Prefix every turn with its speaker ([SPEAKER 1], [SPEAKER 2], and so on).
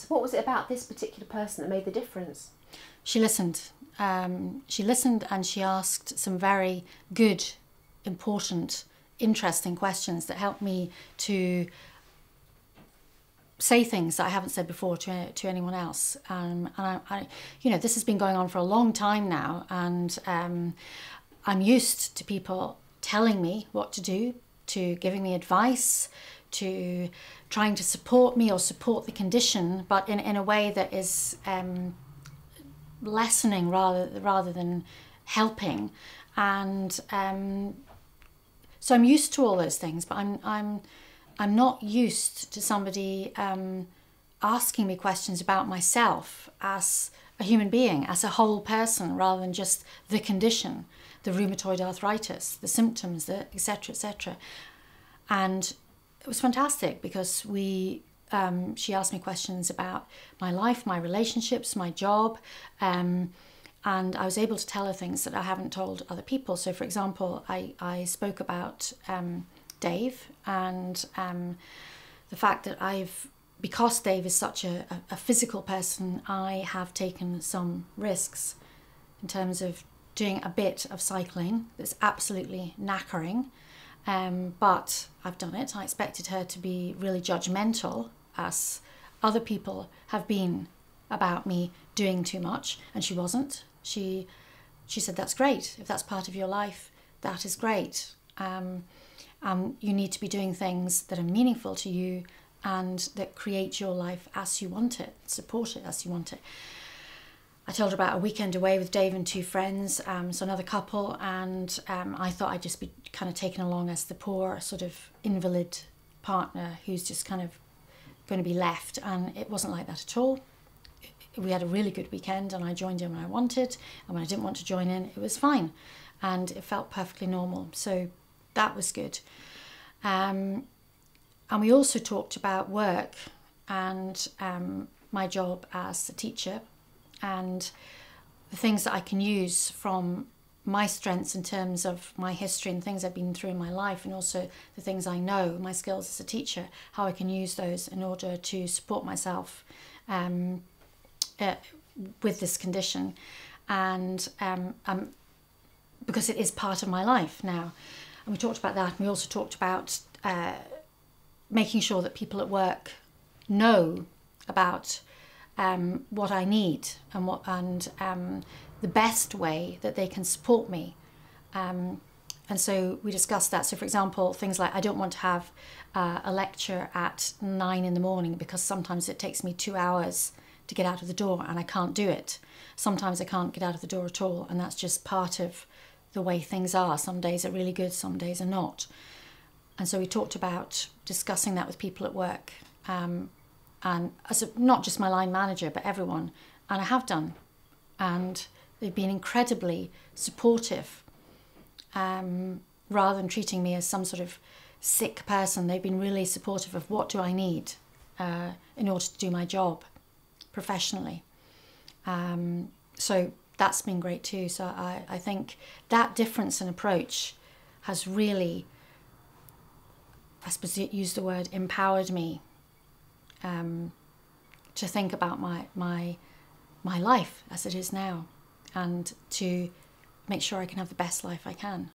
[SPEAKER 1] So what was it about this particular person that made the difference?
[SPEAKER 2] She listened. She listened and she asked some very good, important, interesting questions that helped me to say things that I haven't said before to anyone else. And I, you know, this has been going on for a long time now, and I'm used to people telling me what to do, to giving me advice, to trying to support me or support the condition, but in a way that is lessening rather than helping. And so I'm used to all those things, but I'm not used to somebody asking me questions about myself as a human being, as a whole person, rather than just the condition, the rheumatoid arthritis, the symptoms, the etc., etc. And it was fantastic because she asked me questions about my life, my relationships, my job, and I was able to tell her things that I haven't told other people. So, for example, I spoke about Dave and the fact that because Dave is such a physical person, I have taken some risks in terms of doing a bit of cycling that's absolutely knackering, but I've done it. I expected her to be really judgmental, as other people have been, about me doing too much, and she wasn't. She said, that's great. If that's part of your life, that is great. You need to be doing things that are meaningful to you and that create your life as you want it, support it as you want it. I told her about a weekend away with Dave and two friends, so another couple, and I thought I'd just be kind of taken along as the poor sort of invalid partner who's just kind of going to be left, and it wasn't like that at all. We had a really good weekend, and I joined in when I wanted, and when I didn't want to join in, it was fine, and it felt perfectly normal. So that was good. And we also talked about work and my job as a teacher and the things that I can use from my strengths in terms of my history and things I've been through in my life, and also the things I know, my skills as a teacher, how I can use those in order to support myself with this condition, and because it is part of my life now. And we talked about that, and we also talked about making sure that people at work know about what I need and the best way that they can support me. And so we discussed that. So, for example, things like I don't want to have a lecture at 9 in the morning because sometimes it takes me 2 hours to get out of the door and I can't do it. Sometimes I can't get out of the door at all, and that's just part of the way things are. Some days are really good, some days are not. And so we talked about discussing that with people at work, and as not just my line manager, but everyone. And I have done. And they've been incredibly supportive. Rather than treating me as some sort of sick person, they've been really supportive of what do I need in order to do my job professionally. So that's been great too. So I think that difference in approach has really, I suppose use the word, empowered me to think about my life as it is now, and to make sure I can have the best life I can.